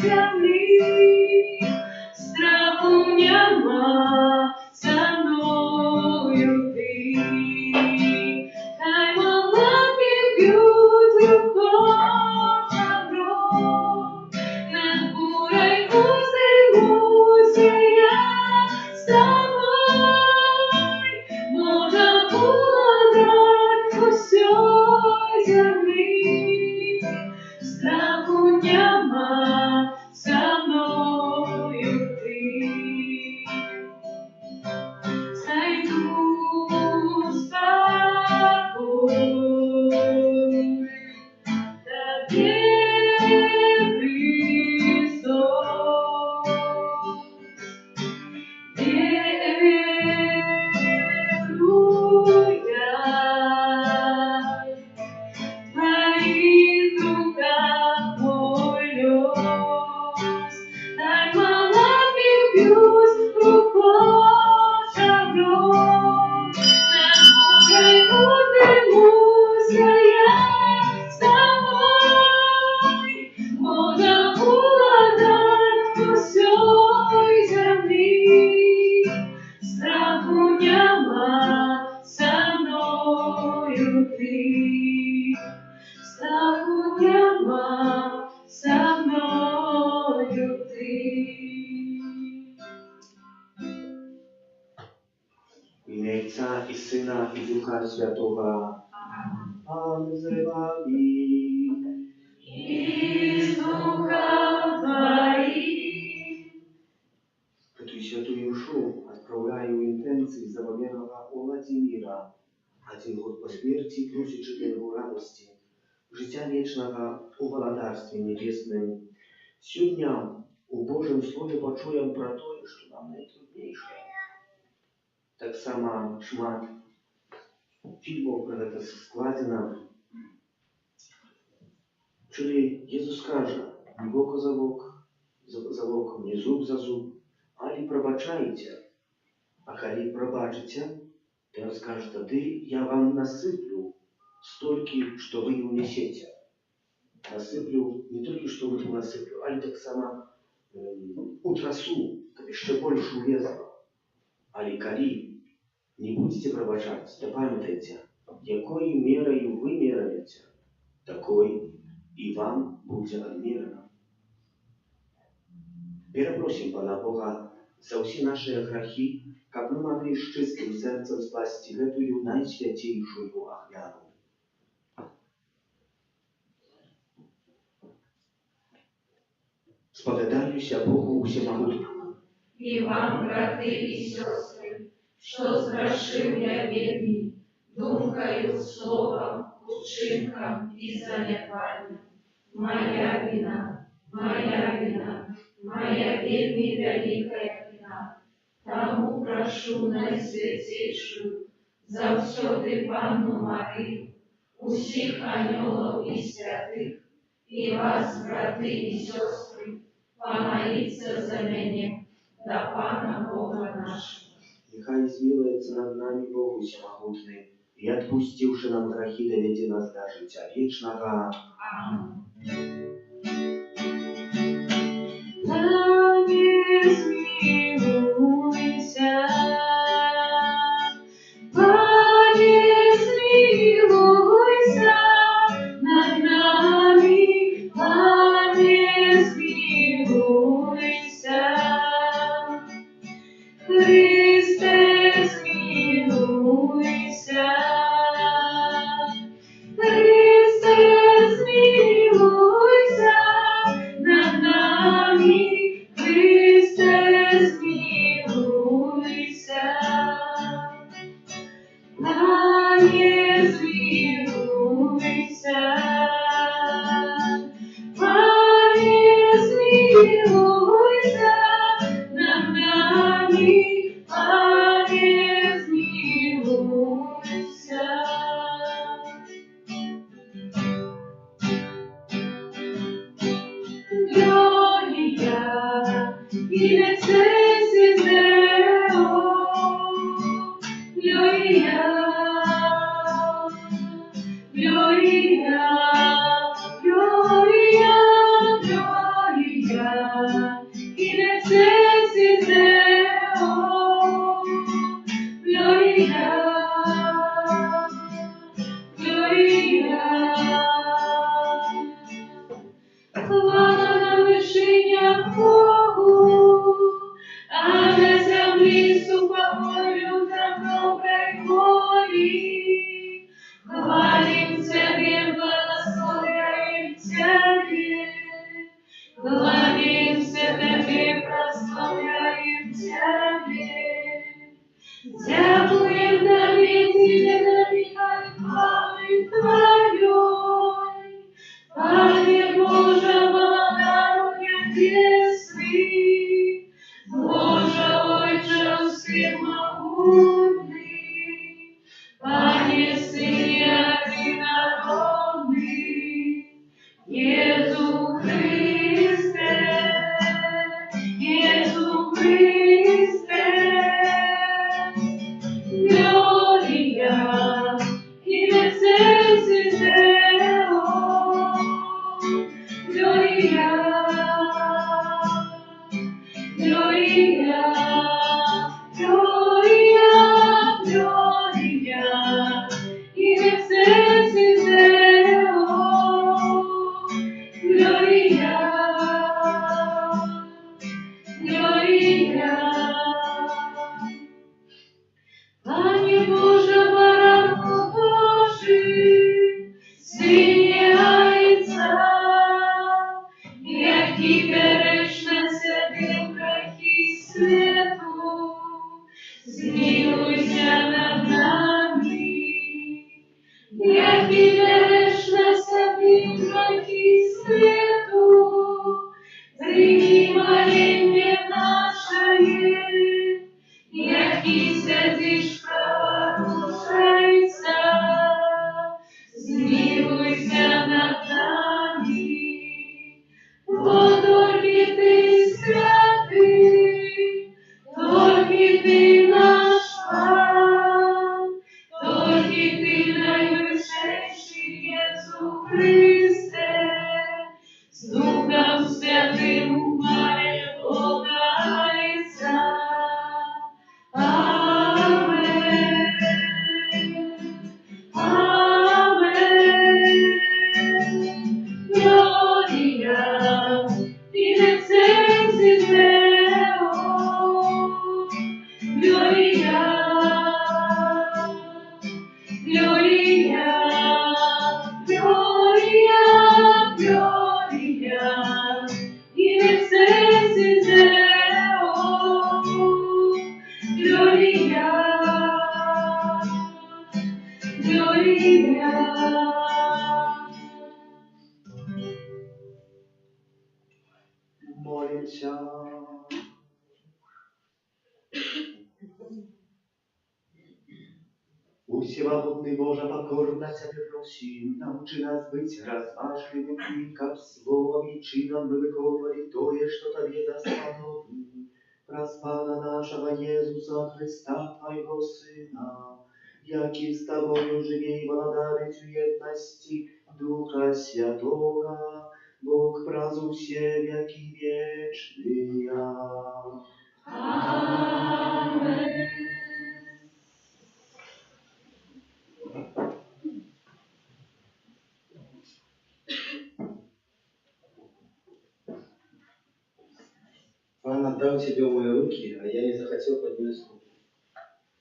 землі, страху нема, за мною ти. Хай молоки б'ють рукою добро, над бурою узимуся я з тобою. Можна подать усьої землі, страху нема, за мною ти. Зайду спокой, тобі Христос, верую я, в твоих руках мой лёс. Дай молоки бьюсь рукой шагром, над бурей поднимуся я с тобой. Можна уладать усьої землі, страху нема, за мною ти. Страху нема, за мною ти. W imię Ojca i Syna i Ducha Świętego. Pan z wami. I z ducha Twoim. Эту святую мшу отправляю в интенции заболевшего Владимира. 1 год по смерти просит его радости, життя вечного у Володарстве Небесным. Сегодня у Божьем Слове почуем про то, что нам найтруднейше. Так само шмат фильмов про это складено. Czyli Jezus każe, nie oko za oko, nie zub za zub, ale пробачайте. А коли пробачите, то он скажет, тогда я вам насыплю столько, что вы не унесете. Насыплю не только, что вы насыплю, але так само утрасу, так еще больше весу. Але коли не будете пробачать, то памятайте, якой мерою вы меряете, такой и вам будет отмерено. Перепросим Пана Бога за все наши грехи, как мы могли с чистым сердцем спасти эту наисвятейшую охрану. Споведаюся Богу Всемогутнему. И вам, браты и сестры, что сгрешил я вельми, думкою, словом, учинком и занятванием. Моя вина, моя вельми великая вина. Тому прошу Найсвятейшую, завсёды Панну Марию, усіх анёлов и святых, и вас, браты и сестры, помолиться за меня, до Пана Бога нашего. Нехай змилуется над нами Бог Всемогутный, и отпустивши нам грехи, доведи нас до життя вечного. Аминь. Пане, смилуйся над нами, Пане, смилуйся. Христе, смилуйся. Христе, смилуйся над нами, Христе, смилуйся. Пане, смилуйся. Пане, смилуйся над нами, Пане, смилуйся. Gloria in excelsis Deo, Gloria, Gloria, Gloria, Gloria, Богу, а на землі сухою та доброй волі. Хвалим Тебе, благословляем Тебе, кланяемся Тебе, прославляем Тебе. Дякуем Тебе, Тебе хвали Твоей, Пане Боже, благодатный Десный, Боже, Отче, всемогутный, Пане Сыне Одинородный, Иисус Христе, Иисус Христе, Gloria in excelsis Deo, Gloria, Gloria, Gloria, Gloria in excelsis Deo, Gloria, Gloria. Panie Boże, Baranku Boży, Synie Ojca, jaki beresz na sobie grzechy światu, zmiłuj się nad nami. Jaki beresz na sobie grzechy światu, przyjmij molenie nasze. Jaki siedzisz praworządca, zmiłuj się nad nami. Bo tylko Ty święty, tylko Ty nasz Pan, tylko Ty najwyższy Jezu Chryste, z Duchem Świętym umarł Boga Ojca. Amen. Amen. Gloria in excelsis Deo. Gloria. Gloria. Gloria. Gloria in excelsis Deo. Gloria, Gloria. Молимся. Всемогутный Боже, покорно Тебя просим, научи нас быть разважливыми, как словом и чином мы выковывали то, что Тебе досподобно. Распада нашего Иисуса Христа, Твоего Сына, яки с Тобою живей владарить в едности Духа Святого, Бог празу все веки вечные. Amen. Пан отдал тебе в мои руки, а я не захотел поднять руку.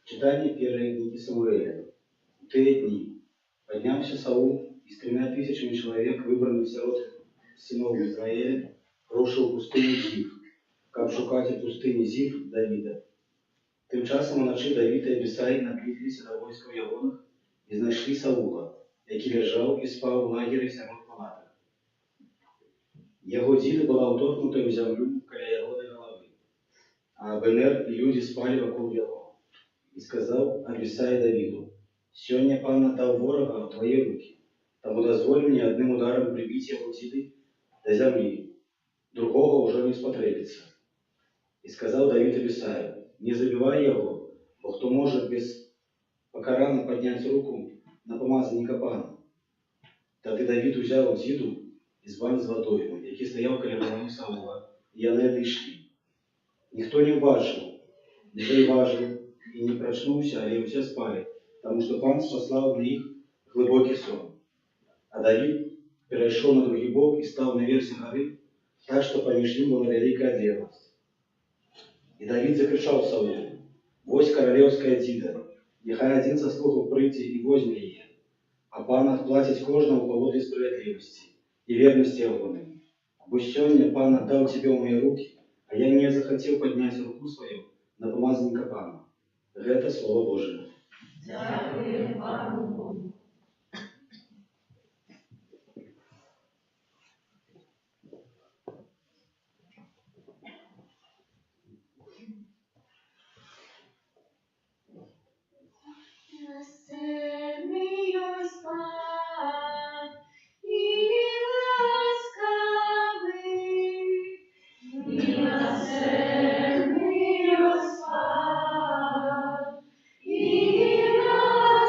Читание первой книги Самуэля. В те дни поднялся Саул и с 3000 человек, выбранных сирот сынов Израиля, рушил пустыню Зив, как шукати пустыні Зив Давида. Тим часом уночі Давид і Абісай наблизилися до войска в Ягонах і знайшли Саула, який лежав і спав в лагері сирот палатах. Його діда була вторгнута в землю каля Ягони голови, а Абенер і люди спали вокруг його. І сказав Абісай Давиду: «Сьогодні пан надав ворога в твої руки, тому дозволь мені одним ударом прибити його діди до землі, другого уже не спотребиться». І сказав Давид Абісаю: «Не забивай його, бо хто може без покарання підняти руку на помазанника пана». Тоді Давид взяв діду і збан з водою, який стояв біля голови Саула, і вони відійшли. Ніхто не бачив, не зауважив і не прочнувся, але всі спали, тому що пан послав на їх глибокий сон. А Давид перейшов на другий бок і став на версі гори, так что помеж ним была великая древность. И Давид закричал Саулу: «Вось королевская діда, нехай один со слуху прийти і возьме її, а пан отплатить кожному поводле справедливости и верности ягоной. Бо сёння пан отдал тебе в мои руки, а я не захотел поднять руку свою на помазанника пана». Это Слово Божие. Дякую Пану Богу. Милосердний Господь і ласкавий, милосердний Господь і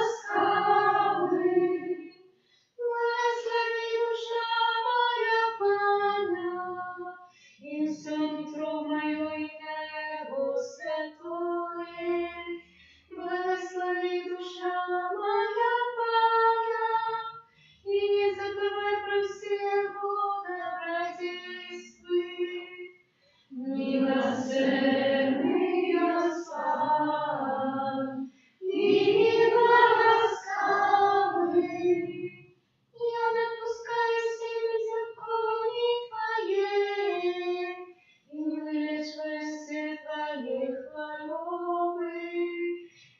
ласкавий, благослови душа моя Пана, і все нутро моє ім'я Його святое. Благослови душа моя Пана, и не забывай про все его добродетели. Милосердный Господь и ласкавый, я напускаю все беззаконие Твое, и вылечиваю все Твои хворобы.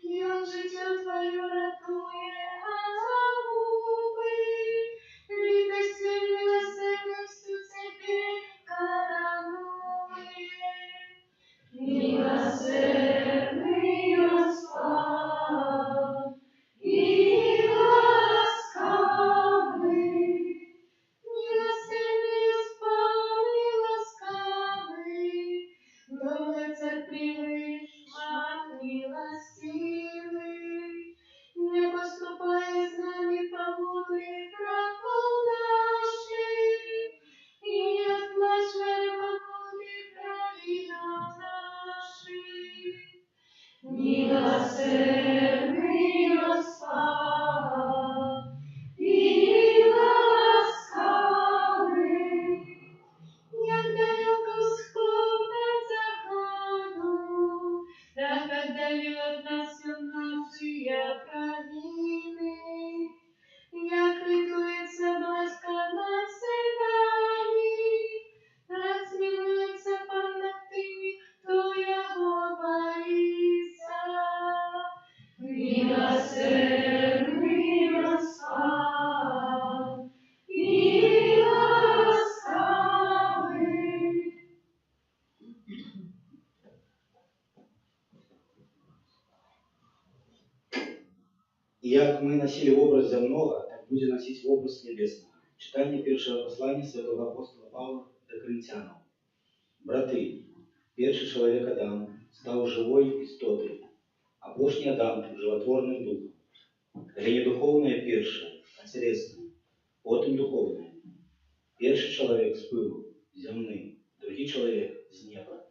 И он життя Твое ратує от загуби, літостю милосердностью Тебе коронує. Милосердный Господь и ласкавый, милосердный Господь и ласкавый, долготерпеливый, мать милостивый, не поступай с нами поводле грехов наших, и не отплачивай поводле провинам наших. Милосердный Господь и ласкавый, як далеко сход от заходу, так отдалил от нас он наши провины. Як ритуется ласка над сынами, так смилуется Пан над теми, кто Его боится. Милосердный Господь и ласкавый. И як мы носили образ земного, так будем носить образ небесного. Читание первого послания святого апостола Павла до Коринтянам. Браты, перший человек Адам стал живой истотой, а пошний Адам животворным духом. Але не духовное перше, а телесное, потом духовное. Перший человек з пилу, земний, другий человек з неба.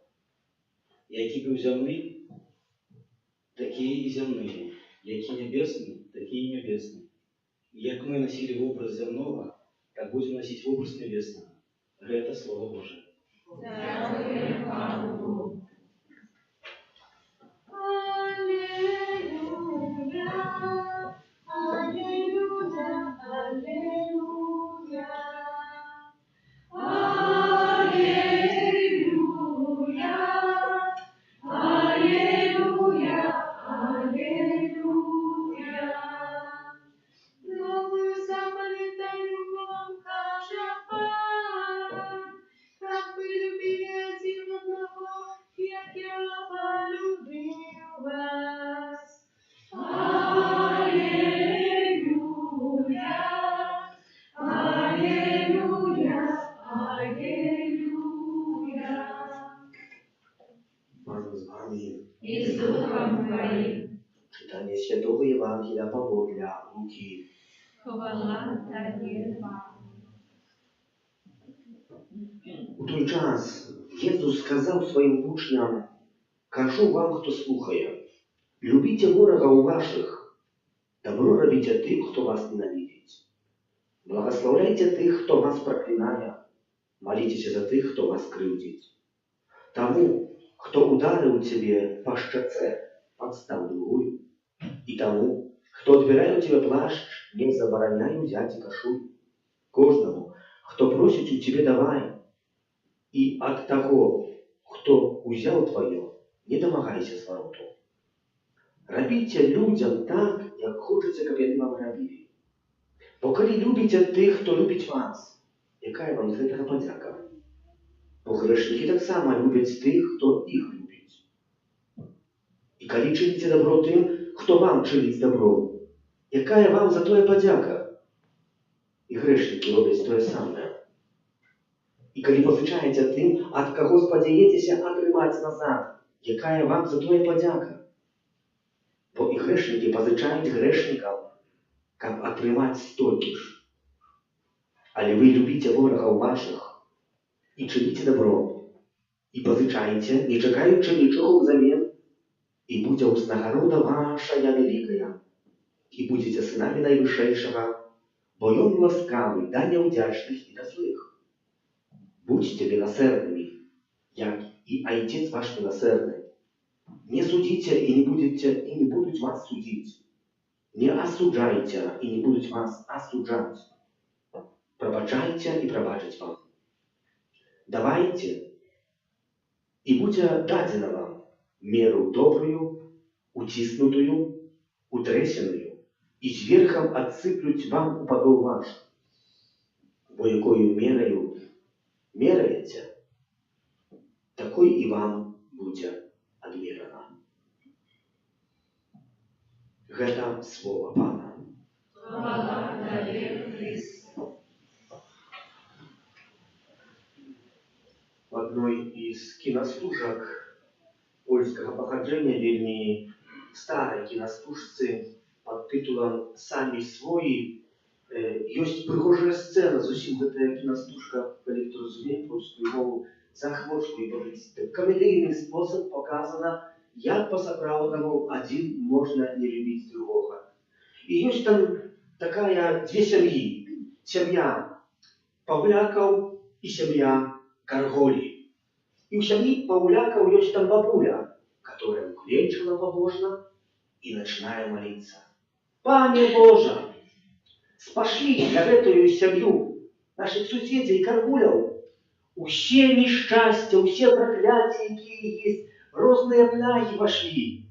Які був земний, такі і земні. Які небесні, такі і небесні. І як ми носили образ земного, так будем носить образ небесного. Это Слово Божие. Дякую Пану Богу. Аллилуйя, аллилуйя, аллилуйя. Аллилуйя, аллилуйя, аллилуйя. Новую заповедь даю вам, каже Пан, как вы любили один одного, як я полюбил вас. Аллилуйя, аллилуйя, аллилуйя. Пан з вами. И с Духом Твоим. Читання Святого Євангелія Павла Луки. Хвала Тобі, Пане. У той час Єсус сказав своїм учням: «Кажу вам, хто слухає, любіть ворога у ваших, добро робіть тим, хто вас ненавидить, благословляйте тих, хто вас проклинає, Молитесь за тых, хто вас крыўдзіць. Таму, хто ударыў цябе па шчаце, падстаў другую. І таму, хто адбірае ў цябе плашч, не забараняй узяць і кашуль. Кожнаму, хто просіць у цябе давай. І ад таго, хто узяў тваё, не дамагайся звароту. Рабіце людзям так, як хочаце, каб яны вам рабілі. Бо калі любіце тых, хто любіць вас, якая вам з гэтага падзяка? Бо грэшнікі таксама любяць тых, хто іх любіць. І калі чыніце дабро тым, хто вам чыніць дабро, якая вам за тое падзяка? І грэшнікі робяць тое самае. І калі пазычаеце тым, ад каго спадзяецеся атрымаць назад, якая вам за тое падзяка? Бо і грэшнікі пазычаюць грэшнікам, каб атрымаць столькі ж. Але вы любіце ворагаў вашых і чыніце дабро, і пазычаеце, не чакаючы нічога ўзамен, і будзе ўзнагарода вашая вялікая, і будзеце сынамі Найвышэйшага, бо ён ласкавы да няўдзячных і да злых. Будьце милосердными, як і Отец ваш милосердный. Не судите, и не будут вас судить. Не осуждайте, и не будут вас осуждать. Пробачайте, и пробачить вам. Давайте, и будет дадено вам меру добрую, утиснутую, утрясенную, и сверхом отсыплють вам у подол ваш. Бо якою мерою меряете, такой и вам будет адмерана. Гэта слово Пана. Хвала Табе, Христу. В одной из киностужак польскага паходжання, вельмі старай киностужцы под титулом «Самі свої», ёсць прыгожая сцена, зусім гэтая киностужка, калі хто разумее польскую мову, захвочку і пожыць. Камедыйны спосаб показана, як па-сапраўднаму адзін можна не любіць другога. І ёсць там дзве сям'і. Сям'я паўлякаў і сям'я карголі. І ў сям'і паўлякаў ёсць там бабуля, которая уклечана побожна і начинае молиться. Пане Божа, спашлі для гэтую сям'ю наших суседзей і каргуляў. Усе несчастья, усе прокляття, якія есть, розныя плягі вошли.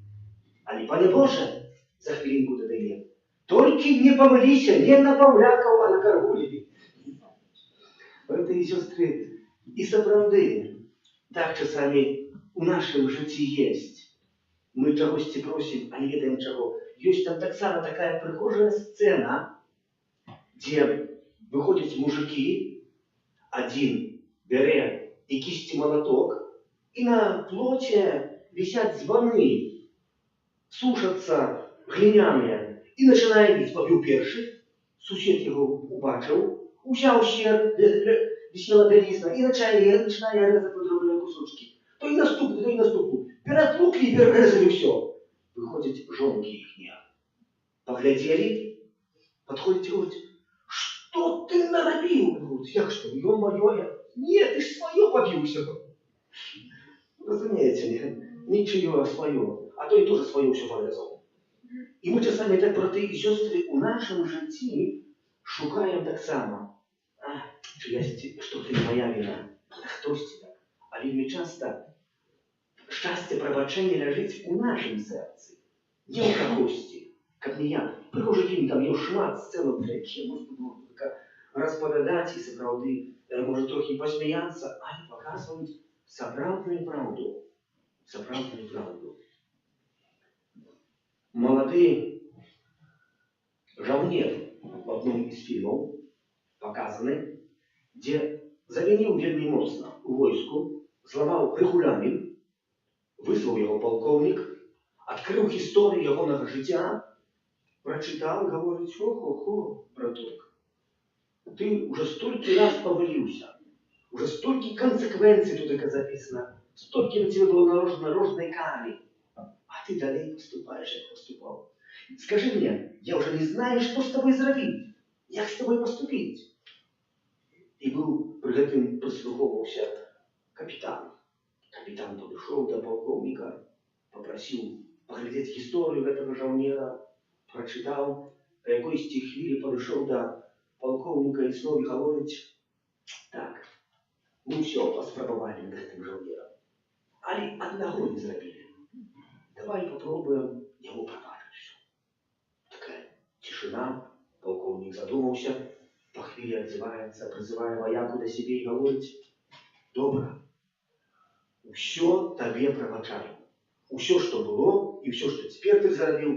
Але, Пане Боже, за хвилинку дадае, толькі не памыліся не на паўлякаў, а на каргулі. Браты і сёстры, і сапраўды, так часамі у нашым жыцці есть. Мы чагосьці просім, а не ведаем чаго. Ёсць там таксама такая прыгожая сцена, дзе выходзяць мужики, адзін бярэ і кісці молоток, и на плоте висят звоны, сушатся глиняные, и начинает бить. Побил перший, сусед его убачил, взял ще висела белизна, и начинает резать по дробные кусочки. То и наступный, то и наступный. Перетлукли и перерезали все. Выходят жонки ихние. Поглядели, подходят и говорят: что ты наробил? Говорят: як что, ё-моё, нет, ты ж свое побился. Разумеете, ничего свое, а то и тоже свое все порезал. И мы часами, так, браты и сестры, у нашем житті шукаем так само. Что-то не моя вина, хтось так. А вельми часто щастя прабачэння ляжыць у нашым сэрцы, не ў кагосьці, каб не я. Прыгожы фільм, там ёсць шмат сцэнаў, для якіх можна распавядаць і сапраўды, можа трохі пасмяяцца, але паказваюць сапраўдную праўду. Сапраўдную праўду. Малады жаўнер в одном из фильмов показаны, дзе завініў вельмі моцна у войску, зламаў рэгулямін, выслаў яго палкоўнік, адкрыў гісторыю ягонага жыцця, прачытаў і гаворыць: хо-хо-хо, браток, ты уже столькі раз паваліўся, уже столькі канsekwenцый тут записано, столькі на тебе было наложено розной кары, а ты далей поступаешь, як поступал. Скажи мне, я уже не знаю, что с тобой зрабіць, як с тобой поступить. І быў пры гэтым прыслухоўваўся капітан. Капітан падышоў да палкоўніка, папрасіў паглядзець гісторыю гэтага жаўнера, прачытаў, па якойсьці хвілі падышоў да палкоўніка і зноў гаворыць: так, мы ўсё паспрабавалі над гэтым жаўнерам, але аднаго не зрабілі. Давай попробуем яму прабачыць усё. Такая цішына, палкоўнік задумаўся, па хвілі адзываецца, прызывае ваяку да сябе і гаворыць: добра, усё табе прабачаю. Усё, што было, і ўсё, што цяпер ты зрабіў,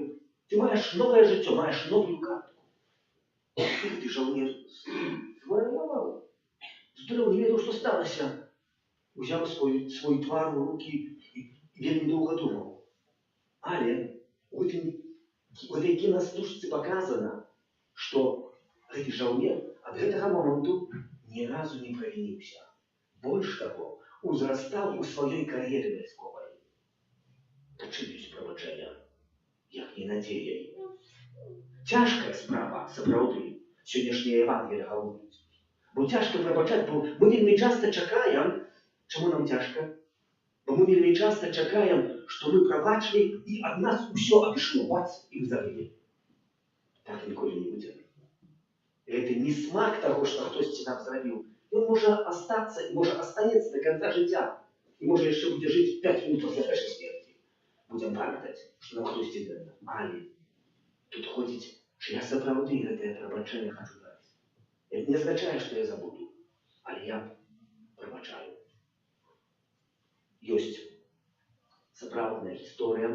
ты маеш новае жыццё, маеш новую картку. Ты жаўнер звар'яваў. Здоров, не ведаў, што сталася. Узяў свой твар у рукі і вельмі доўга думаў. Але у гэтай кінастужцы паказана, што гэты жаўнер ад гэтага моманту ні разу не правініўся. Больш таго, узрастаў у сваёй кар'еры вайсковай. Та чым ёсць прабачэнне, як не надзеяй? Цяжкая справа, сапраўды, сённяшняя Евангелія гаворыць. Бо цяжка прабачаць, бо мы вельмі часта чакаем. Чаму нам цяжка? Бо мы вельмі часта чакаем, што мы прабачылі, і ад нас усё адышло, бац, і мы забылі. Так ніколі не будзе. Гэта не смак таго, што хтосьці нам зрабіў. Ён можа астацца і можа астанецца да канца жыцця. І можа яшчэ будзе жыць 5 мінут пасля нашай смерці. Будзем памятаць, што нам хтосьці дрэнна. Але тут ходзіць, што я сапраўды гэтае прабачэнне хачу даць. Гэта не азначае, што я забуду, але я прабачаю. Ёсць сапраўдная гісторыя,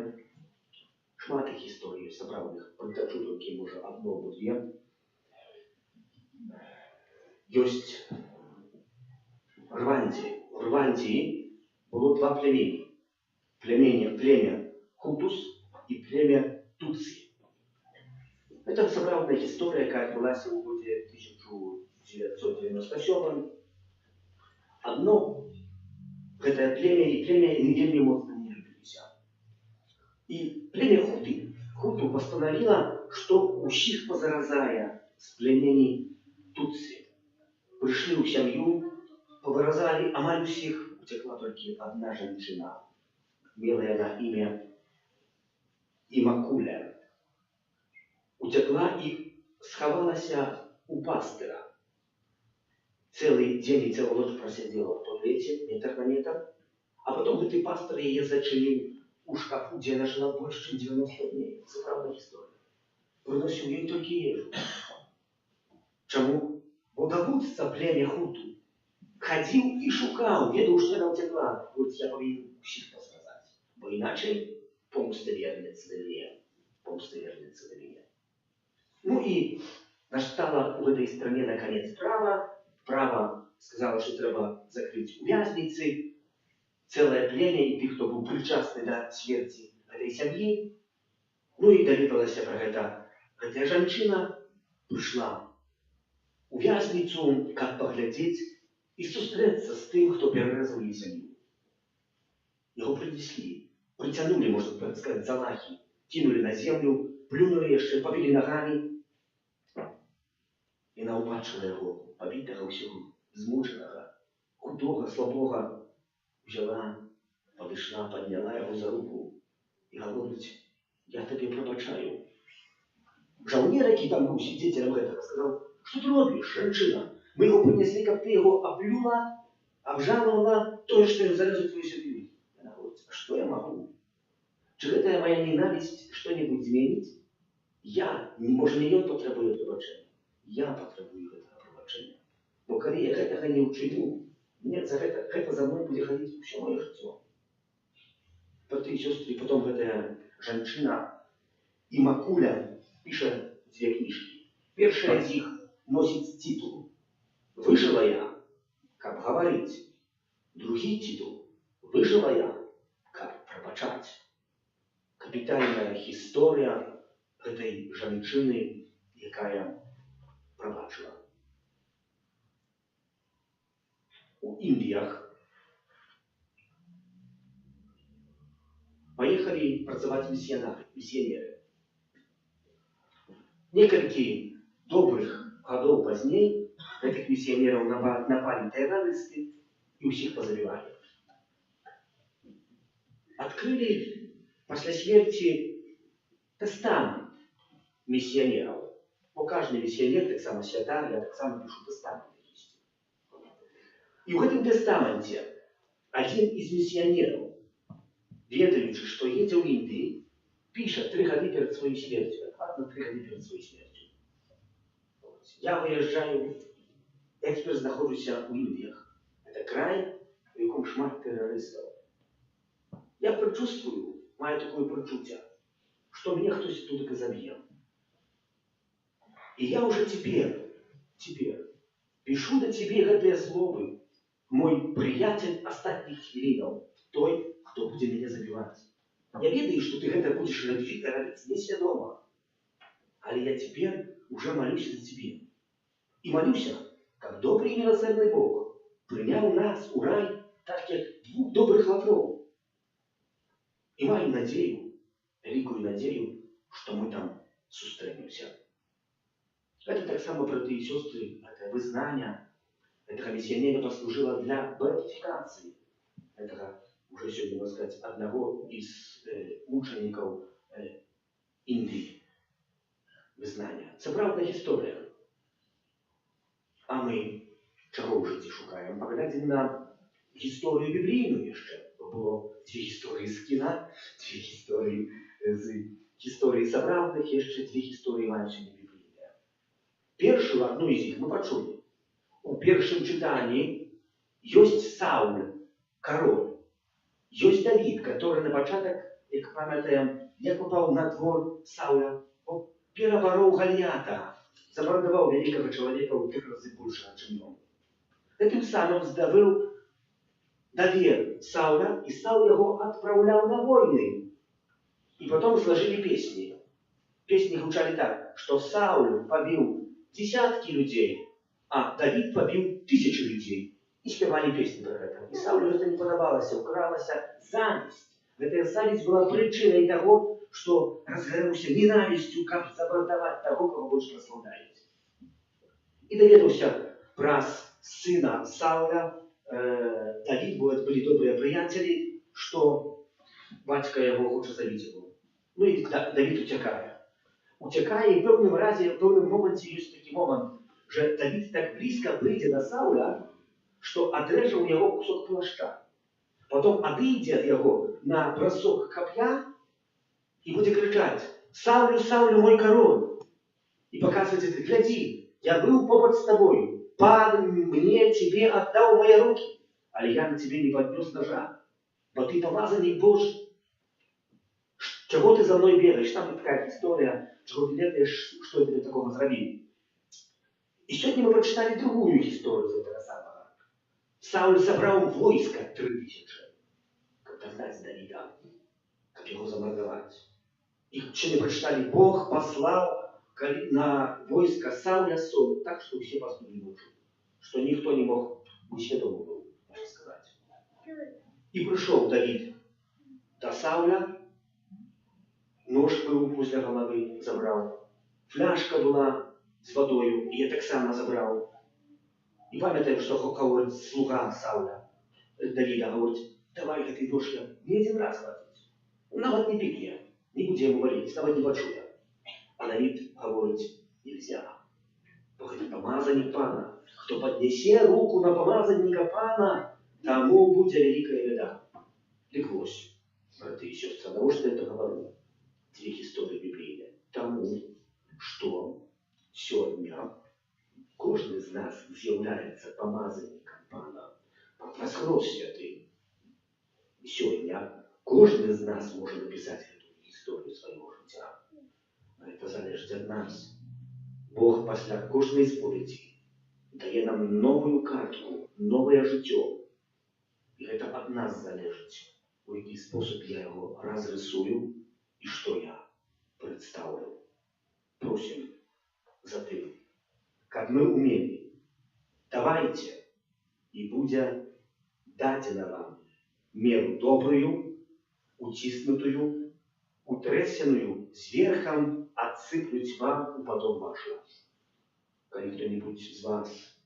шмат іх гісторый сапраўдных, прытачу толькі, можа, адно або дзве. Ёсць Рвандзія. У Рвандзіі было два племені. Племя Хутус і племя Туцси. Это сапраўдная гісторыя, якая адбылася ў годзе 1997. Адно гэтае племя і племя вельмі моцна не любіліся. І племя Хуту пастанавіла, што ўсіх пазаразае з племені Туцси. Прыйшлі ў сям'ю, павыразалі амаль усіх, уцекла толькі адна жанчына. Мела яна імя Імакуля. Уцекла і схавалася у пастыра. Цэлы дзень і цэлую ноч прасядзела ў туалеце, метр на метр, а потом гэты пастыр яе зачыніў у шкафу, дзе яна жыла больш, чым 90 дней. Сапраўдная гісторыя. Прыносіў ёй толькі ежу. Чаму? Бо даводца племя Хуту хадзіў і шукаў, ведаў, што яна ўцякла. Говорить, я павінен усіх пасказаць, бо іначай помста вернецца да мяне. Помста вернецца да мяне. Ну і настала ў гэтай стране наконец права. Права сказала, што трэба закрыць увязніцы цэлае племя і тых, хто быў прычасны да смерці гэтай сям'і. Ну і даведалася пра гэта гэтая жанчына, прыйшла у вязніцу, каб паглядзець і сустрэцца з тым, хто перарэзаў яе сям'ю. Яго прынеслі, прыцягнулі, можна сказаць, за лахі, кінулі на землю, плюнулі яшчэ, пабілі нагамі. Яна ўбачыла яго, пабітага ўсяго, змучанага, худога, слабога, взяла, падышла, падняла яго за руку і гаворыць, я табе прабачаю. Жаўнер, які там быў свідзецелем гэтага, сказаў, што ты робіш, жанчына? Мы яго прынеслі, каб ты яго аплюла, абжалавала тое, што ён зарэзаў твою сям'ю. Яна гаворыць, а што я магу? Чи гэтая мая ненавісць што-небудзь зменіць? Я, можа, не ён патрабуе прабачэння. Я патрабую гэтага прабачэння. Бо калі я гэтага не ўчыню, мне за гэта за мной будзе хадзіць усё маё жыццё. Браты і сёстры, потом гэтая жанчына Імакуля піша дзве кніжкі. Першая з іх носіць титул «Выжила я, каб гаварыць». Другі титул «Выжила я, каб прабачаць». Капітальная гісторыя гэтай жанчыны, якая прабачыла. У Індіях паехалі працаваць місіянеры. Некалькі добрых гадоў пазней гэтых місіянераў напалі тэрарысты і ўсіх пазабівалі. Адкрылі пасля смерці тэстамент місіянераў. Бо кожны місіянер таксама святар, я таксама пішу тэстамент. І ў гэтым тэстаменце адзін з місіянераў, ведаючы, што едзе ў Індыі, піша 3 гады перед сваёй смерцю, дакладна 3 гады перед сваёй смерцю. Я выязджаю, я цяпер знаходжуся ў Індыях. Гэта край, у яком шмат тэрарыстаў. Я прычувствую, маю такое прачуцце, што мяне хтось тут заб'е. І я уже цяпер пішу да цябе гэтыя словы, мой прыяцель астатніх хвілінаў, той, хто будзе мяне забіваць. Я ведаю, што ты гэта будзеш рабіць несвядома, але я цяпер уже малюся за цябе. І малюся, каб добры і міласэрны Бог прыняў нас у рай, так як 2 добрых латроў. І маю надзею, вялікую надзею, што мы там сустрэнемся. Гэта таксама, браты і сёстры, гэта вызнання гэтага місіянера паслужыла для беатыфікацыі гэтага, уже сёння можна сказаць, аднаго з мучанікаў Індыі. Вызнання. Сапраўдная гісторыя. А мы чаго ў жыцці шукаем? Паглядзім на гісторыю біблійную яшчэ. Было 2 гісторыі з кіна, 2 гісторыі з гісторыі сапраўдных, яшчэ 2 гісторыі маюць сёння біблійныя. Першую, адну з іх мы пачулі. У першым чытанні ёсць Сауль, кароль. Ёсць Давід, который на пачатак, як памятаем, як попаў на двор Сауля, перабароў Галіята, замардаваў вялікага чалавека ў 3 разы большага, чым ён. Гэтым самым здабыў давер Сауля, і Саул яго адпраўляў на войны. І потом сложили песни. Песни гучали так, что Сауль побил десятки людей, а Давид побил 1000 людей. И спевали песни про это. И Саулю это не подобалось, укралась зависть. Эта зависть была причиной того, что разгорелся ненавистью, как забортовать того, кого больше прославляет. И доведался про сына Сауля. Давид были добрые приятели, что батька его хочет забить его. Ну и Давид утекает. Утекает, и в певном разе, в певном моменте есть такой момент, что Давид так близко прийде до Сауля, что отрежет у него кусок плаща. Потом отойдет его на бросок копья и будет кричать: «Саулю, Саулю, мой король!» И показывать это: «Гляди, я был побод с тобой, пан мне тебе отдал мои руки, але я на тебе не поднес ножа, бо ты помазанник Божий. Чего ты за мной бегаешь?» Там такая история, чего ты ведаешь, что я тебе такого сделал. И сегодня мы прочитали другую историю из этого самого. Сауль собрал войско 3000, как догнать Давида, как его замордовать. И сегодня прочитали: Бог послал на войско Сауля соль, так что все пастухи ночью, что никто не мог быть сведомым был, можно сказать. И пришел Давид до Сауля, нож был возле головы, забрал, фляжка была с водою, и я так само забрал. И памятаем, что говорит слуга Сауля, Давида, говорит: давай этой нож я не один раз хватить. Навод не пикни, не будем ему валить, навод не почуя. А Давид говорит: нельзя. Бо это помазанник пана. Кто поднесе руку на помазанника пана, тому будет великая беда. Леглось, браты и сестры, того, что это говорю. 2 истории библейные. Тому, что сегодня каждый из нас является помазанником пана. Воскрес святый. Сегодня каждый из нас может написать эту историю своего життя. Это залежить от нас. Бог після кожної сповіді дає нам нову картку, нове життя. І це від нас залежить, у який спосіб я його розрисую і що я представлю. Просим за тим, як ми умели. Давайте, і буде дадена вам меру добрую, утиснутую, утрясенную сверхом отсыплють вам у потом ваше. Коли кто-нибудь из вас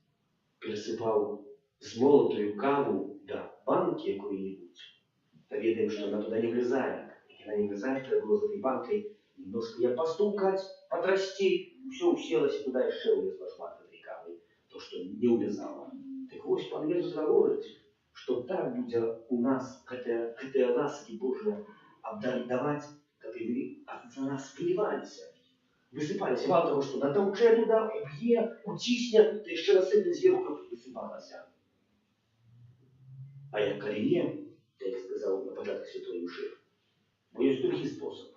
пересыпаў змолотую каву да банкі якой-нибудь, то ведаем, что она туда не влезает. Если она не влезает, то было за этой банкой немножко я постукать, потрясти, все уселось туда еще влезла шмат этой кавы, то, что не влезало. Так вот, Пан Иисус говорит, что так будет у нас, гэтая ласки Божия давать, как и вы за нас вливались. Высыпались. Мало того, что натолче туда, убье, утисне, то еще раз это сверху высыпалось. А я коли як сказал на початку Святой Души, бо есть другий способ,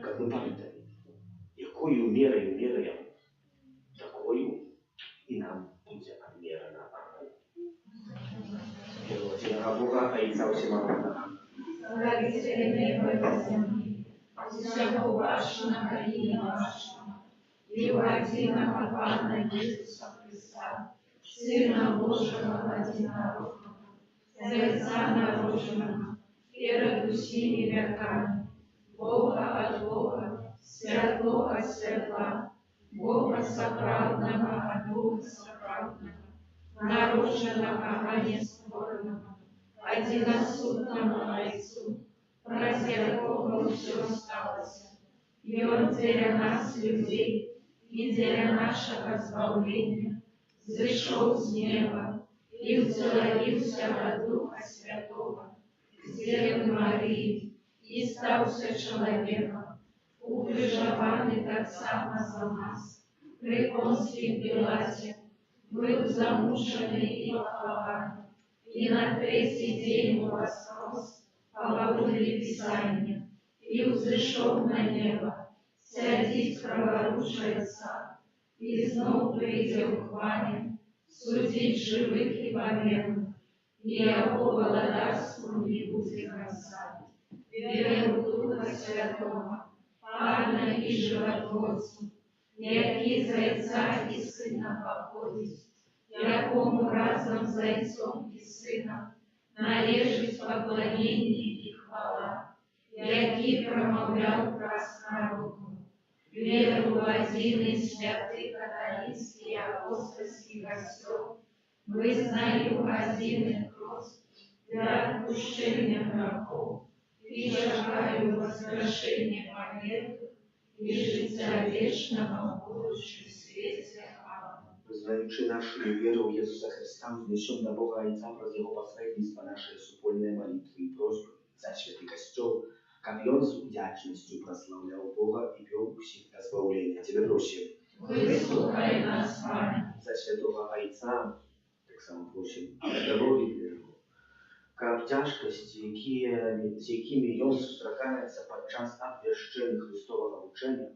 как мы памятаем, якою мерою меряем, такою и нам будет отмерено. Первого Бога, а Ица Всемогущего. Славите небо и земли, всего вашего имени вашего, и единого Пана Иисуса Христа, Сына Божьего одинородного, Отца народженного, перед усими веками, Бога от Бога, святого от святла, Бога соправдного от Бога соправдного, нароженного, а не створенного, одиносутного Отцу, ради якого все осталось, и Он для нас, людей, и для нашего избавления, зашел с неба и вселился от Духа Святого, с Девы Марии, и стался человеком, упрежованный так само за нас, при Понтии Пилате, был замученный и похован, и на третий день воскрес, по воле Писания, и взошел на небо, сядет праворучие Отца, и снова придет к хвале, судить живых и померных, и его владарству не будет конца. Верю в Духа Святого, Пана и Животворцу, який з Отця і Сина походить, якому разом з Отцом і Сином належить поклонение и хвала, який промовлял празднородну, веру в один святый католический апостольский костел, вызнаю один крест для отпущения грехов, и шагаю воскрешение померков и життя вечного в будущем свете. Аминь. Знаючи нашою вірою в Єсуса Христа, внесем до Бога Отца через Его посредничество наши супольные молитвы и просьбы за Святый Костел, как Он с вдячностью прославлял Бога и вел всех до избавления. Тебе просим. Выслухай нас, Пане. За Святого Отца, так само просим, о здоровье для Его, как тяжкости, з якими Он сустракається подчас обвящення Христового учення,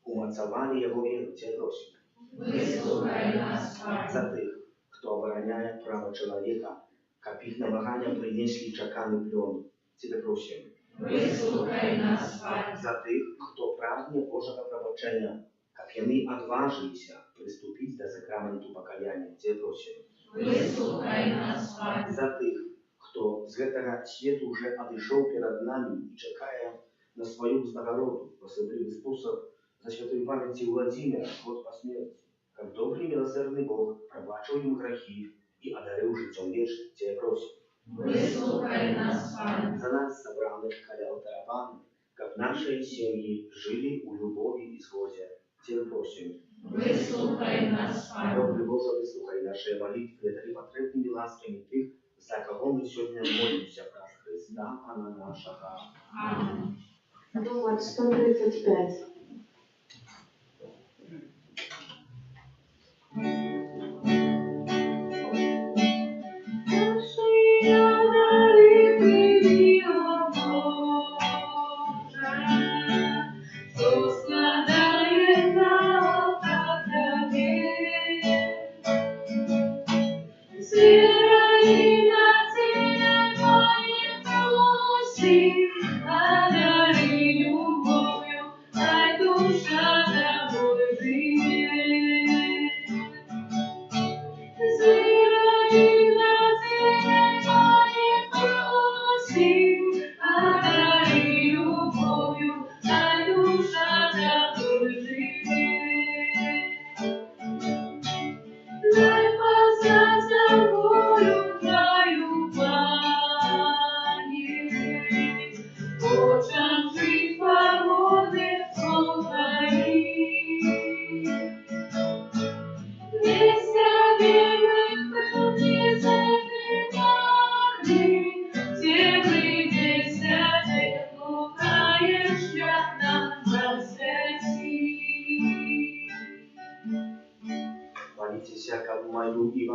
умацовали Его веру. Тебе просим. Выслухай нас, Пане. За тих, хто обороняє право чоловіка, как їх намагання принесли чаканий плен. Тебе просим. Выслухай нас, Пане. За тих, хто прагне Божого пробачення, как вони отважилися приступити до сакраменту покаяння. Тебе просим. Выслухай нас, Пане. За тих, хто з гэтага свету уже адышоў перед нами и чакае на свою взнагороду, в особливый способ за святой памяти Владимира, год по смерти, как добрый милосердный Бог пробачил им грехи и одарил життем вечным. Тебе просим. Выслухай нас, Пане. За нас собранных каля алтаря Пана, как наши семьи жили у любови и сгоде. Тебе просим. Выслухай нас, Пане. Добрый Боже, выслухай наши молитвы, дари потребными ласками Тых, за кого мы сегодня молимся, про Христа, Пана нашего. Аминь. Думать 135. Одари любовью,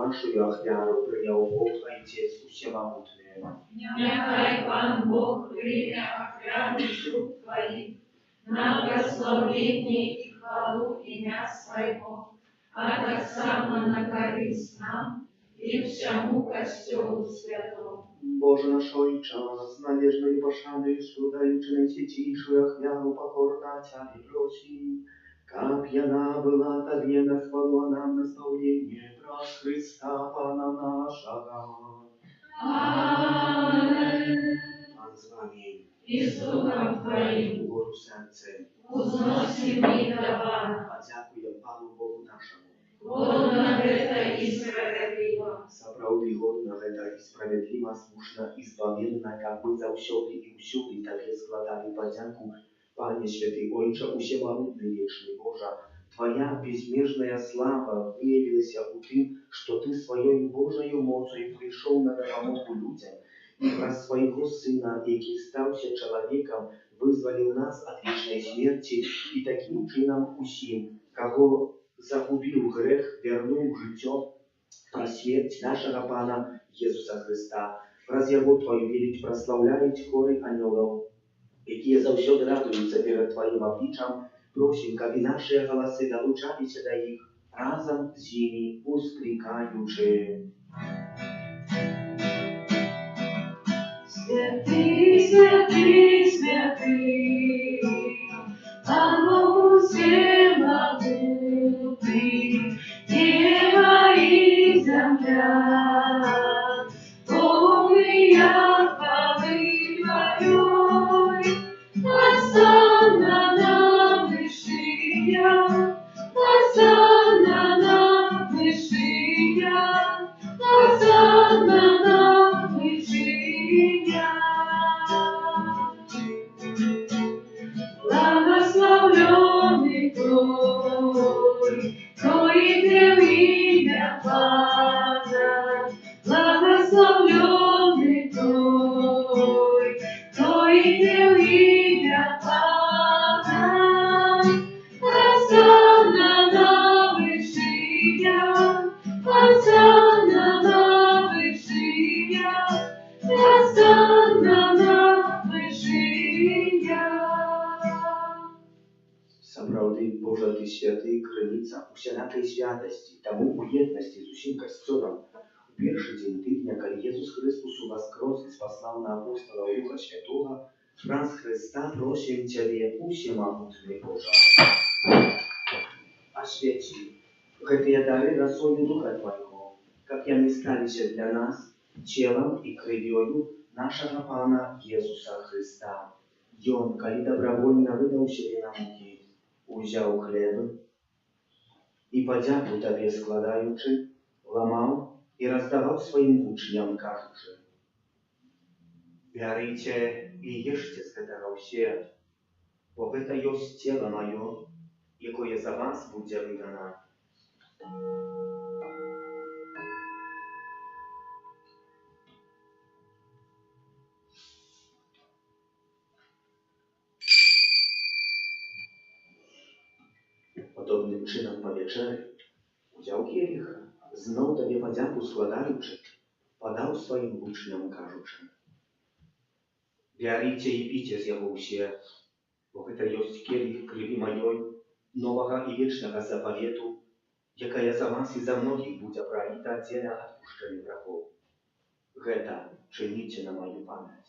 вашу ахвяру прийняв Бог, Отець Усемогутний. Нехай Пан Бог прийме отряду рук Твоих на прославление и хвалу имя Своего, а так само на користь нам и всему Костелу Святому. Боже наш Ojcze, z należnej poszany, szkodaючи najświętейшую ахвяру покорна Тебя просим, как яна была Тебе на хвалу нам наставление про Христа Пана нашего. Аминь. Пан з вами, И с Духом Твоим угору серце, узносим и давай. подякуем Пану Богу нашему. Годно это и справедливо. Сапраўды годна гэта і справядліва, слушна і збавенна, каб мы заўсёды і ўсюды Табе складалі падзяку, Пане Святы Ojcze, Усемагутны вечны Божа, Твоя безмежная слава выявілася ў тым, што Ты сваёй Божаю моцаю прыйшоў на дапамогу людзям і праз свайго Сына, які стаўся чалавекам, вызваліў нас ад вечнай смерці і такім чынам усім, каго загубіў грэх, вярнуў жыццё праз смерць нашага Пана Езуса Христа. Праз Яго Твою веліч праслаўляюць хоры анёлаў, якія заўсёды радуюцца перад Тваім абліччам. Просім, каб і нашыя галасы далучаліся да іх, разам з імі усклікаючы. Святый, святый, святый, Пан Бог всемогутный, небо и земля, полные хвалы Твоей, Осанна на вышинях, Осанна на вышинях, Осанна на вышинях. Благословленный Той, имел имя Пана, благословленный Той, имел имя Пана. Осанна на вышинях, Осанна на вышинях, Осанна на вышинях. Сапраўды, Божа, Ты святы, крыніца усялякай святасці, таму у єднасці з усім касцёлам. У першы дзень тыдня, калі Езус Христос уваскрос і спаслаў на апостала Духа Святога, праз Христа просім Цябе, Усемагутны Божа. Асвяці гэтыя дары расою Духа Твайго, каб яны сталіся для нас целам і крывёю нашага Пана Езуса Христа. Ён, калі добровольна выдаў сябе на мукі, узяў хлеб і падзяку Табе складаючы, ламаў і раздаваў сваім вучням, кажучы: «Бярыце і ешце з гэтага ўсе, бо гэта ёсць цела маё, якое за вас будзе выдана». Podobnym czynem po wieczerzy udział kielicha, znów Tobie podzięku składający, podał swoim uczniom, każuczy: «Bierzycie i picie z jego usie, bo to jest kielich krwi mojej, nowego i wiecznego zapawietu, jaka ja za was i za mnogich będzie pralita dla odpuszczenia grzechów. Гэта czynicie na moją pamięć».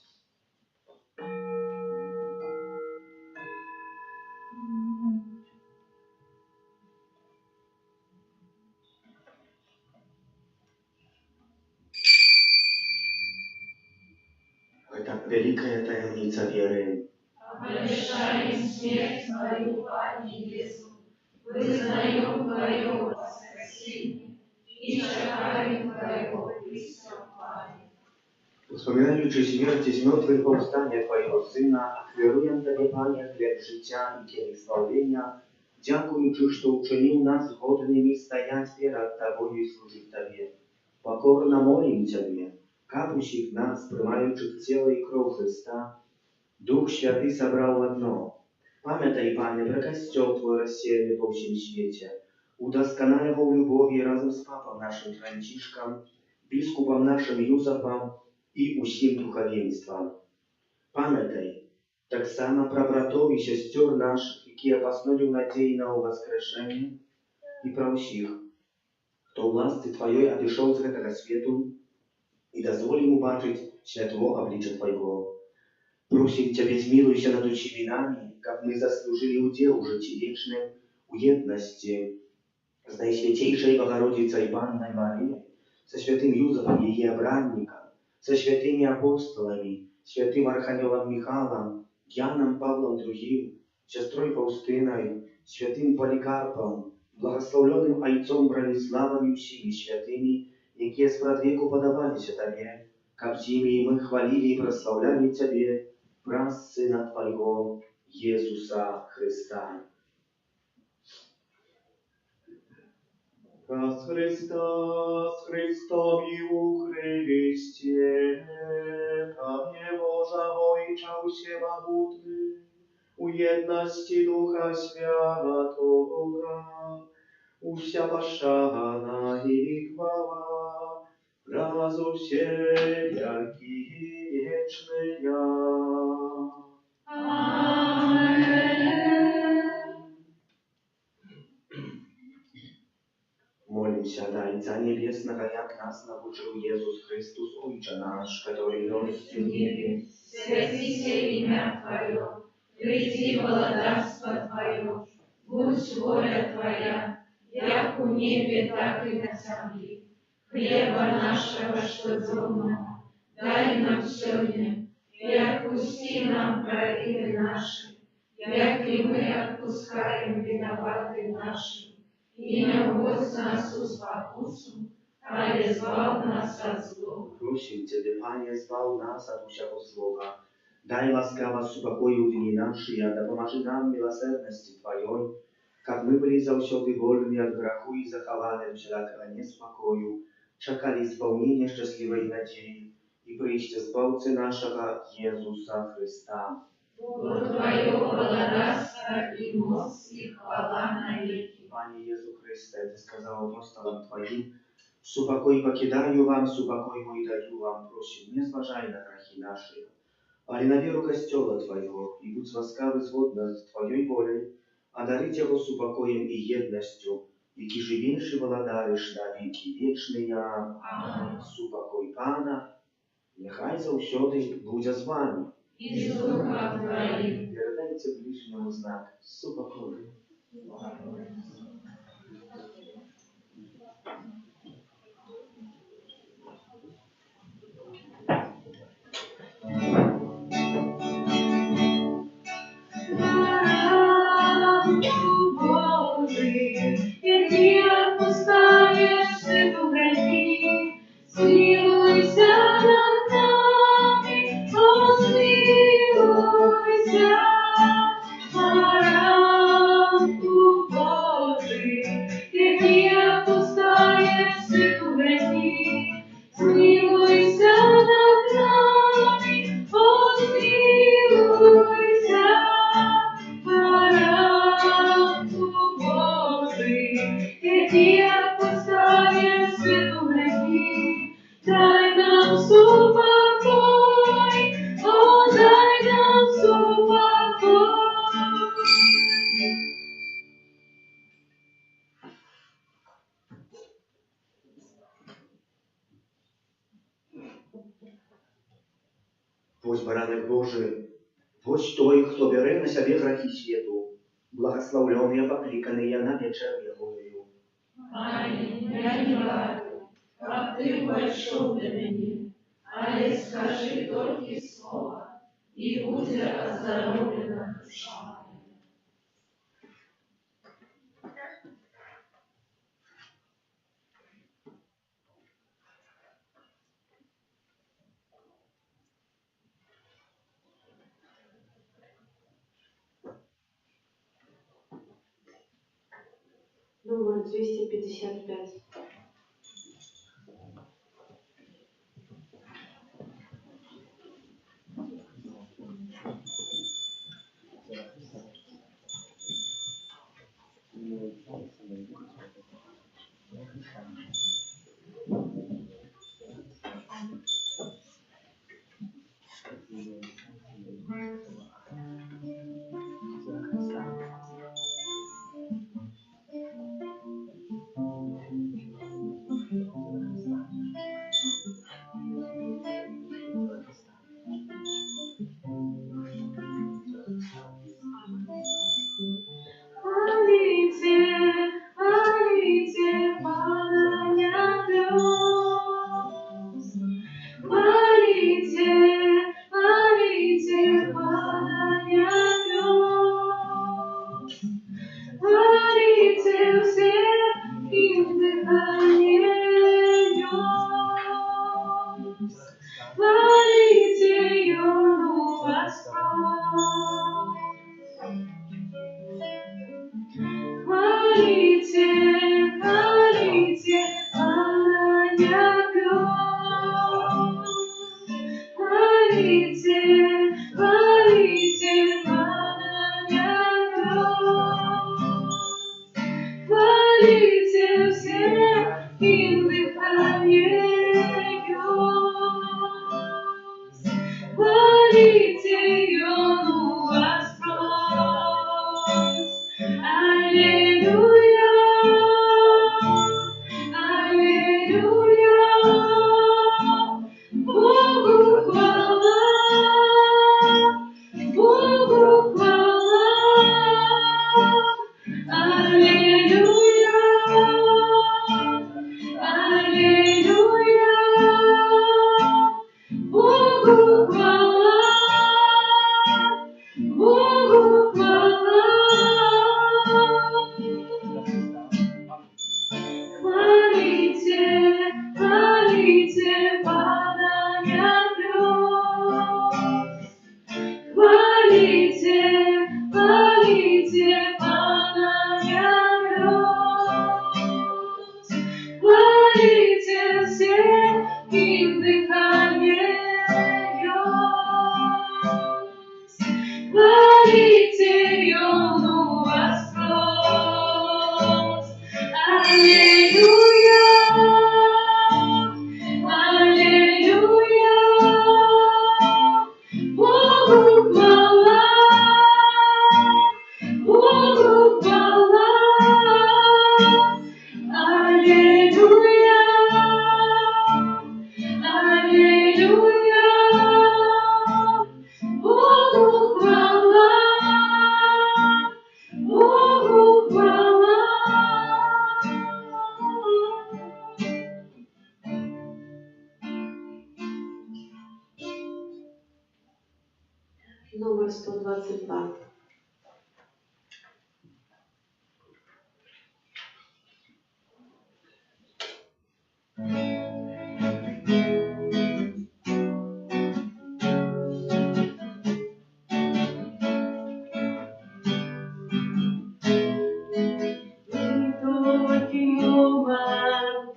Это великая таємниця віри. Обещаем смерть Твою, Пане Иисус, вызнаем Твое воскресение и чекаем Твоего приступания. Wspominając śmierć z mертвых powstania Twojego Syna, akwiruję Tobie, Panie, chleb życia i kielich zbawienia, dziękując, że uczynił nas godnymi stajać przed Tobą i służyć Tobie. Pokorno molimy Ciebie, капущих нас, приймаючих тіло і кров Христа, Дух Святий собрав в одно. Пам'ятай, Пане, про костел Твой розсіяний по всім світі. Удосконали его в любови разом с папом нашим Францишком, biskupom naszym Józefem i усім духовенством. Пам'ятай, так само про братов і сестер наших, які поснули в надії на воскрешення, і про усіх, хто в ласці Твоєї одійшов з цього світу і дозволив йому бачити святого обличчя Твоего. Просим Тебя, змилуйся над усіми нами, как мы заслужили удел в житті вечном, у єдності з Найсвятейшей Богородицей Панной Марией, со святым Юзефом, ее обранником, со святыми апостолами, святым Архангелом Михаилом, Яном Павлом II, сестрой Фаустиной, святым Поликарпом, благословленным отцом Брониславом и всеми святыми, які спрадвеку подавалися Тебе, как зими мы хвалили и прославляли Тебе, праз Сына Твоего, Иисуса Христа. Раз Христос, Христоwi u Chryście, Panie Boża Ojcza usiema butny, u jedności Ducha Świętego, usia paszana i chwała, razu się wielki wieczny ja. Молимся до Отца Небесного, як нас научил Иисус Христос, Отче наш, который есть в небе. Святися имя Твое, приди владарство Твое, будь воля Твоя, як у небе, так и на земле. Хлеба нашего штодневного дай нам сегодня, и отпусти нам провины наши, як и мы отпускаем виноватым нашим. И не вводь нас в спокусу, але избав нас от злого. Просим Тебя, Пане, избав нас от всякого злого. Дай ласкаво супокою дни наши, да поможи нам милосердности Твоей, как мы были завсёды вольны от греху и захованы всякого неспокою, чекали исполнения счастливой надеи и прийти Збавцы нашего Иисуса Христа. Бо Твое благодарство и моц и хвала навеки. Пане Иисус Христе, Ты сказал апостолам Твоим, супокой покидаю вам, супокой мой даю вам, просим, не зважай на грехи наши, але на веру Костела Твоего, и будь ласкавы згодно с Твоей волей, одарить его супокоем и едностью, які живейший владариш на веки вечные. Аминь. Супокой Пана, нехай завсёды буде з вами. И с Духом Твоим. Передайте ближнему знак супокою. Ось баранок Божий, ось той, хто бере на себе грехи світу, благословленные, покликанные на вечернюю волею. Аминь. Я не варю, как Ты вошел до меня, але скажи только слово, и будет оздоровлена душа моя. Номер 255. Хвалите, хвалите Pana небес. Хвалите, хвалите Pana небес. Хвалите все им дыхание нес. Хвалите Йону Господь. Хвалите, хвалите Pana небес. Хвалите, хвалите Pana небес. Хвалите все им дыхание нес. Хвалите Йону Господь. Аллилуйя, аллилуйя, Богу хвала, Богу хвала. Аллилуйя, аллилуйя, Богу хвала, Богу хвала. Хвалите, хвалите Pana небес. Хвалите, хвалите Pana небес. Хвалите все им дыхание нес. Хвалите Йону Господь. Аллилуйя, аллилуйя, Богу хвала, Богу хвала. Аллилуйя, аллилуйя, Богу хвала, Богу хвала. Номер 122.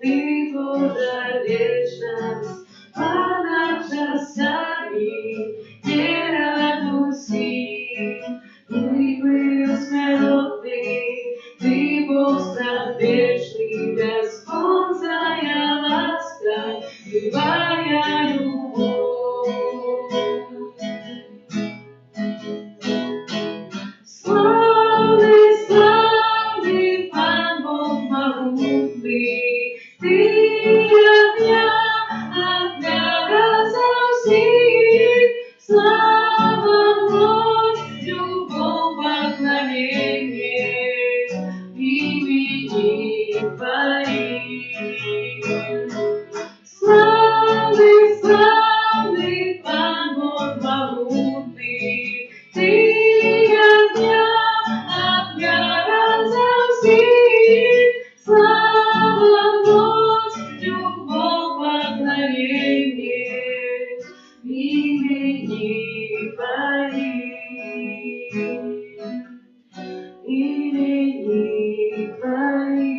Ты Божья вечность, Pana czasami nie radości. Mój był smutny, Ty Bóg wieczny, bez końca ja łaska, Twoja любовь. Славный, славный Пан Бог могутный, Ты огня разовсих. Слава, мощь, любовь, поклонение имени Твоим. Славный, славный Пан Бог могутный, Ты огня разовсих. Слава, мощь, любовь, поклонение имени Твоим. Имени Твоим.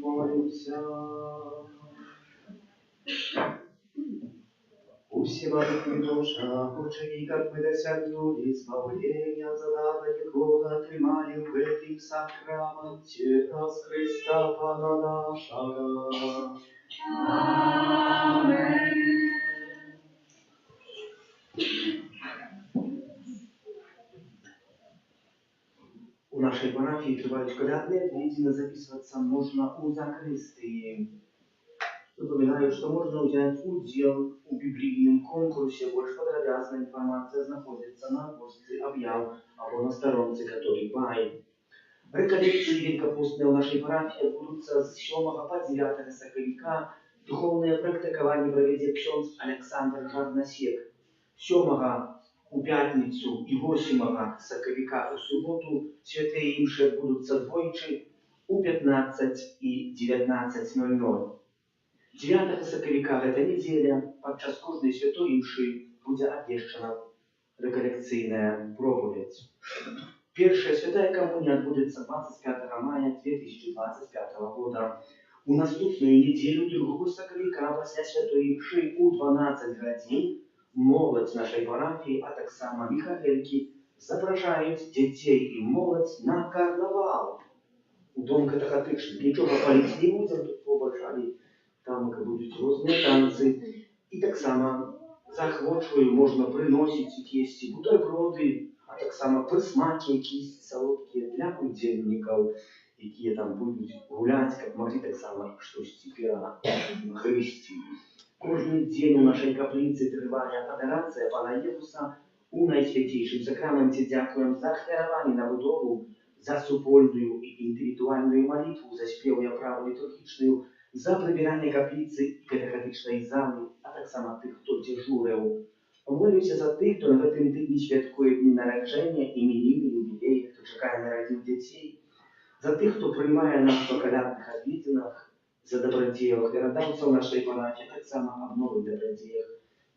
Молимся. радуйся, Матушка душа, учени, как мы досягнули избавления, заданное Бога отримали в этом сакраменте, нас Христа Пана нашего. Amen. У нашей парафии тривають колядные ответы, записываться можно у закрестии. Напоминаю, что можно взять удел у библейном конкурсе. Больше подробная информация находится на посте объяв або на сторонце, который бай. Реколекции великопостные у нашей парафии будут с 7 по 9 сакавіка. Духовное практикование проведет ксёндз Александр Жарнасек. 7 у пятницу и 8 сакавіка у субботу святые имши будут двойчи у 15 и 19:00. 9 сакавіка гэта неделя, падчас кожнай святой імшы будзе абвешчана рэкалекцыйная проповедь. Первая святая коммуния отбудется 25 мая 2025 года. У наступную неделю 2 сакавіка пасля святой імшы у 12 гадзін молодь нашей парафии, а так само Михаэльки, запрашаюць дзяцей і молодь на карнавал. У дом катахатычны. Нічога паліць не будзем, тут побачалі. Там будуть різні танці. І так само захвочую можна приносити якісь бутерброди, а так само присмаки якісь солодкі для удзельників, які там будуть гуляти, як могли так само щось христі. Кожен день у нашій каплиці триває адорація Пана Єсуса у Найсвятейшем Сакраменті. Дякуємо за херування на будову, за супольную и индивидуальную молитву, за спевую праву литургичную, за прибирание каплицы и катехатичной залы, а так само тих, хто дежурив. Молюся за тих, хто на этом тижні святкує дні народження, іменини, юбілеї, хто чекає народів дітей, за тих, хто приймає нас по колядних обідинах, за добродіїв хліродавців нашої парафії, так само об нових добродіях,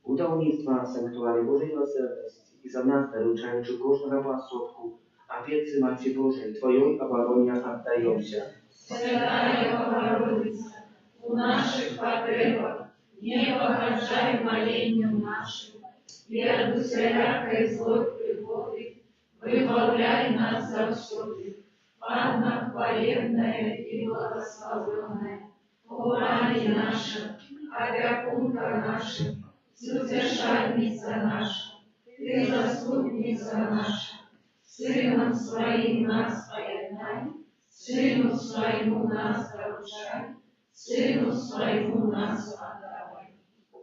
будівництва санктуарі Божої милосердності і за нас, доручаючи кожного поособку, опецы Матери Божией, Твоей обороне отдаемся. Святая Богородица, у наших потребах не погожай молению нашим, и от усялякой злой пригоды выбавляй нас завсёды. Панна хвалебная и благословенная, Пани наша, опекунка наша, утешальница наша, Ты заступница наша, Сыном Своим нас поеднай, Сыну Своему нас поручай, Сыну Своему нас отдавай.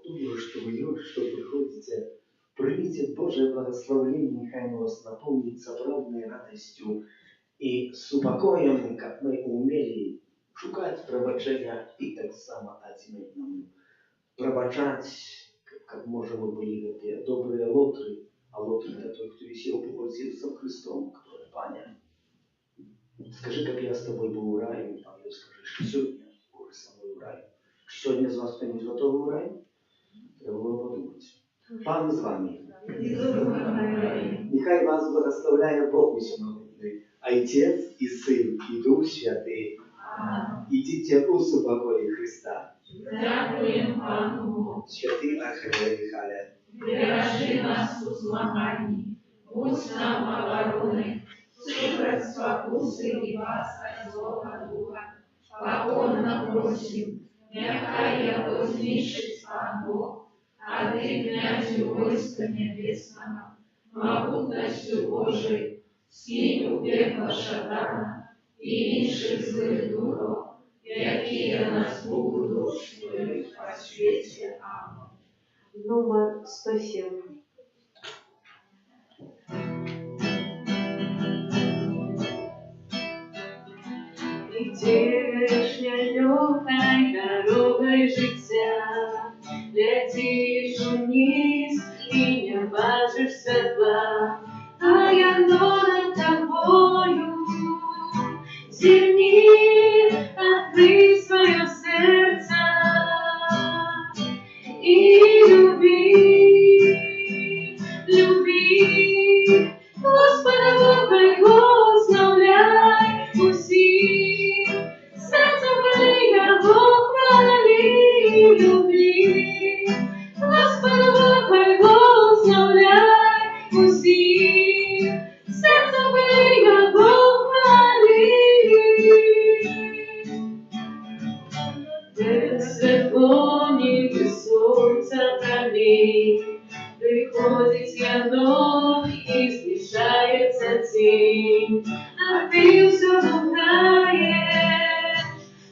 Думаю, что вы, что приходите, примите Божие благословение, нехай вас наполнит собравной радостью и с упокоем, как мы умели шукать пробачения и так само отменить нам. Пробачать, как можем мы были эти добрые лотры, а лотры это той, кто висел под Иисусом Христом, который Паня. Скажи, как я с тобой был в раю, а я скажи, что сегодня Бог со мной в раю. Сегодня из вас кто-нибудь готовы в рай? Треба було подумати. Пан з вами. Нехай вас благословляє Бог усемогутний, Отец и Сын и Дух Святый. Идите у супокоя Христа. Дякуємо Пану Богу. Святый Архангел Михаил. Бережи нас у змаганні, будь нам оборони, супроть спокуси і ласка Злого Духа. Покорно просим, нехай його знищить Пан Бог, а Ты, князю войска небесного, могутностью Божией, скинь у пекла Шатана и інших злих духов, які нас будуть по світі. Амінь. Номер 107. Ідеш нелегкой дорогой життя, летиш униз и не бачиш світла, а я над тобою. Зірні, открой своє серце и люби, люби, Господа Бога Його славляй усім, серцем коли Його хвали, люби, Господа Бога ты все знаешь.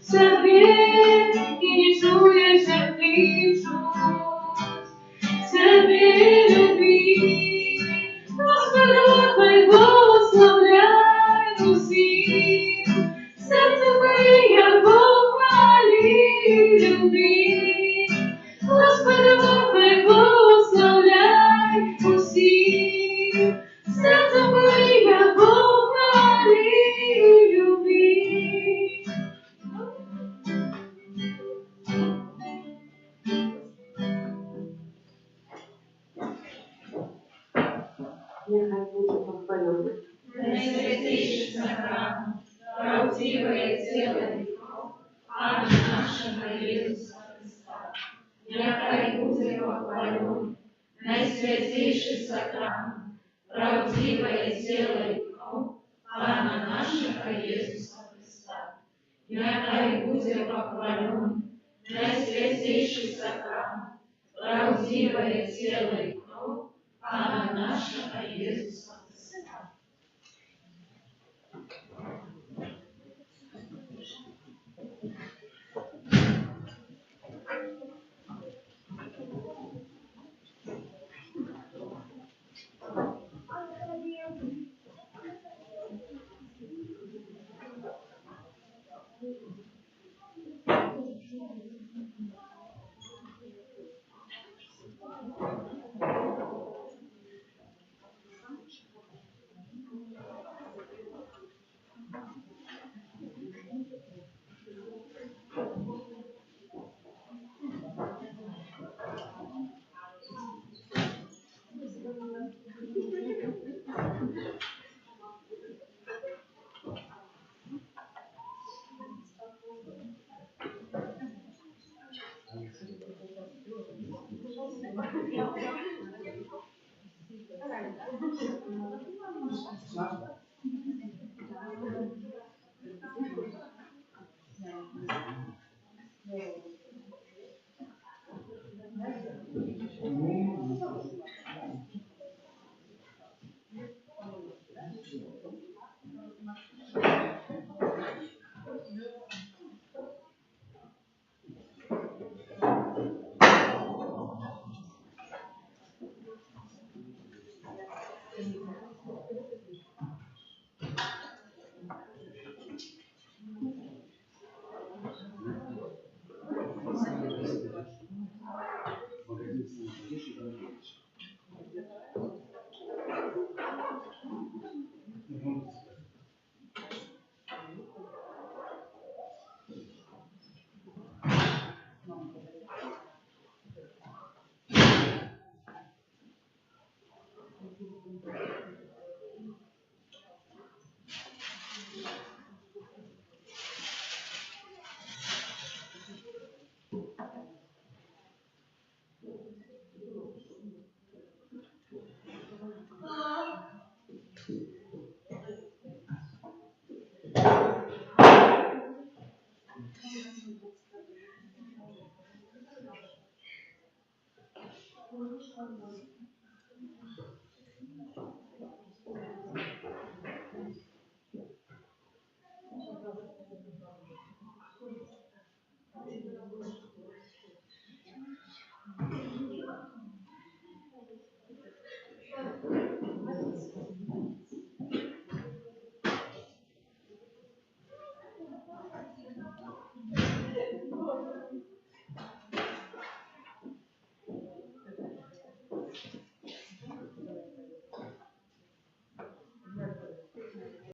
Себе не чуешь отвечу. Тебе люби, Господа твоего славляй усим. Сердце мое похвали, люби, Господа твоего славляй усим. Сердце мое похвали, люби. Нехай буде похвалено. Наисвятейший сохран, правдивое тело и кровь, Пана нашего Иисуса Христа, яко будет похвален. Наисвятейший сохран, правдивое тело и кровь, Пана нашего Иисуса Христа, яко будет похвален. Наисвятейший сохран, правдивое тело и кровь, Пана нашего Иисуса Христа.